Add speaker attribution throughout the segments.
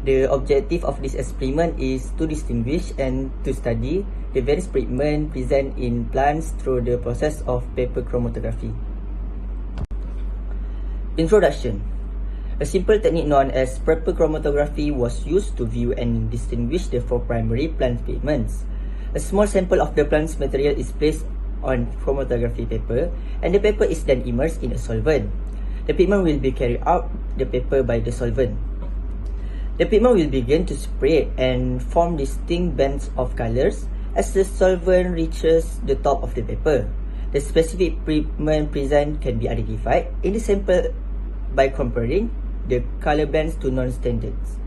Speaker 1: The objective of this experiment is to distinguish and to study the various pigments present in plants through the process of paper chromatography. Introduction. A simple technique known as paper chromatography was used to view and distinguish the four primary plant pigments. A small sample of the plant's material is placed on chromatography paper, and the paper is then immersed in a solvent. The pigment will be carried out the paper by the solvent. The pigment will begin to spread and form distinct bands of colors as the solvent reaches the top of the paper. The specific pigment present can be identified in the sample by comparing the color bands to non-standards.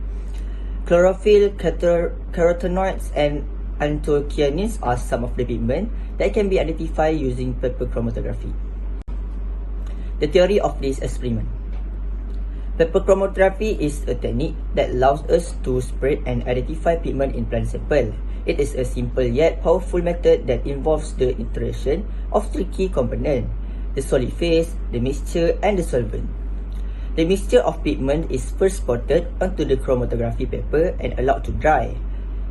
Speaker 1: Chlorophyll, carotenoids, and anthocyanins are some of the pigments that can be identified using paper chromatography. The theory of this experiment. Paper chromatography is a technique that allows us to spread and identify pigment in plant sample. It is a simple yet powerful method that involves the interaction of three key components: the solid phase, the mixture, and the solvent. The mixture of pigment is first spotted onto the chromatography paper and allowed to dry.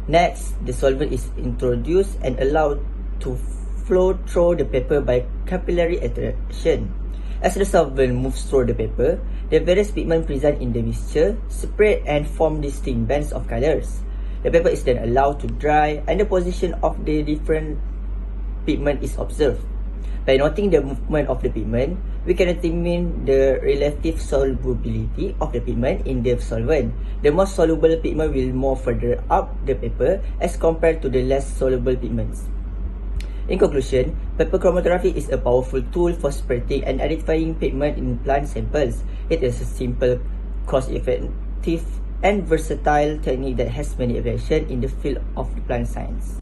Speaker 1: Next, the solvent is introduced and allowed to flow through the paper by capillary attraction. As the solvent moves through the paper, the various pigments present in the mixture spread and form distinct bands of colors. The paper is then allowed to dry and the position of the different pigment is observed. By noting the movement of the pigment, we can determine the relative solubility of the pigment in the solvent. The most soluble pigment will move further up the paper as compared to the less soluble pigments. In conclusion, paper chromatography is a powerful tool for spreading and identifying pigment in plant samples. It is a simple, cost-effective, and versatile technique that has many applications in the field of plant science.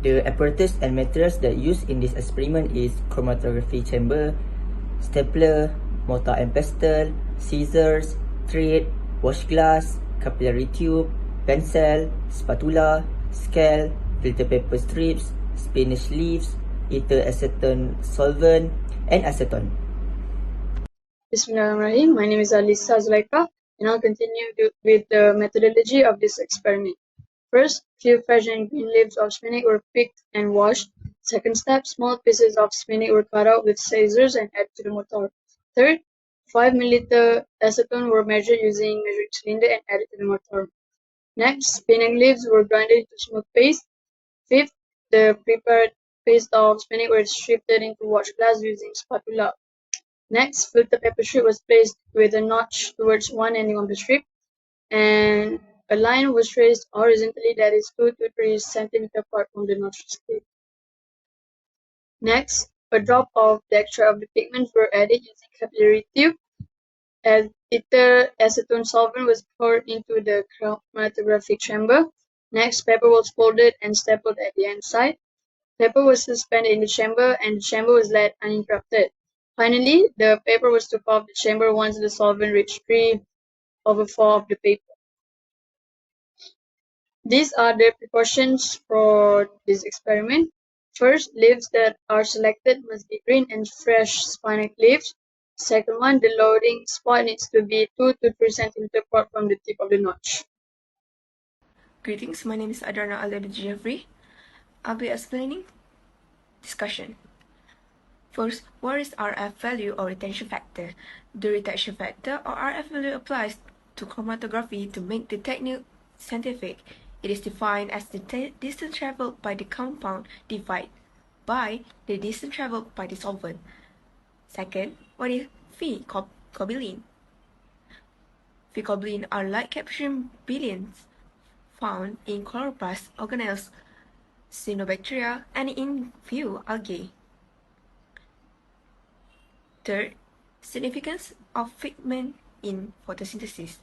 Speaker 1: The apparatus and materials that used in this experiment is chromatography chamber, stapler, mortar and pestle, scissors, thread, wash glass, capillary tube, pencil, spatula, scale, filter paper strips, spinach leaves, ether acetone solvent, and acetone.
Speaker 2: Bismillahirrahmanirrahim. My name is Alisa Zulaika, and I'll continue with the methodology of this experiment. First, few fresh and green leaves of spinach were picked and washed. Second step, small pieces of spinach were cut out with scissors and added to the mortar. Third, 5 milliliter acetone were measured using measuring cylinder and added to the mortar. Next, spinach leaves were grinded into smooth paste. Fifth, the prepared paste of spinach was shifted into wash glass using spatula. Next, filter paper strip was placed with a notch towards one ending of the strip, and a line was traced horizontally that is 2 to 3 cm apart from the notch strip. Next, a drop of the extract of the pigments were added using capillary tube. As ether acetone solvent was poured into the chromatographic chamber. Next, paper was folded and stapled at the inside. Paper was suspended in the chamber and the chamber was left uninterrupted. Finally, the paper was took off the chamber once the solvent reached 3/4 of the paper. These are the precautions for this experiment. First, leaves that are selected must be green and fresh spinach leaves. Second one, the loading spot needs to be 2 to 3 cm apart from the tip of the notch.
Speaker 3: Greetings, my name is Adarna Jeffrey. I'll be explaining discussion. First, what is RF value or retention factor? The retention factor or RF value applies to chromatography to make the technique scientific. It is defined as the distance traveled by the compound divided by the distance traveled by the solvent. Second, what is phycobilin? Phycobilin are light capturing bilins found in chloroplast organelles, cyanobacteria, and in few algae. Third, significance of pigment in photosynthesis.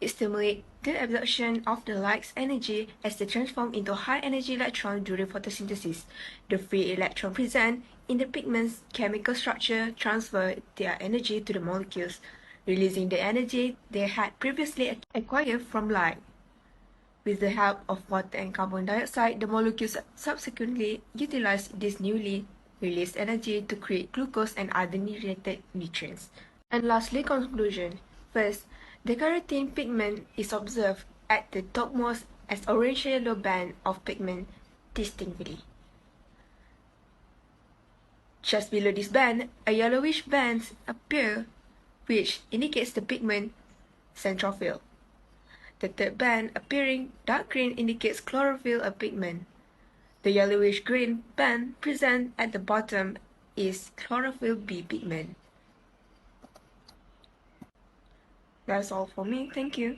Speaker 3: It stimulates the absorption of the light's energy as they transform into high-energy electron during photosynthesis. The free electron present in the pigment's chemical structure transfer their energy to the molecules, releasing the energy they had previously acquired from light. With the help of water and carbon dioxide, the molecules subsequently utilize this newly released energy to create glucose and other related nutrients. And lastly, conclusion. First, The carotene pigment is observed at the topmost as orange-yellow band of pigment distinctly. Just below this band, a yellowish band appears, which indicates the pigment centrophil. The third band, appearing dark green, indicates chlorophyll of pigment. The yellowish-green band present at the bottom is chlorophyll B pigment. That's all for me. Thank you.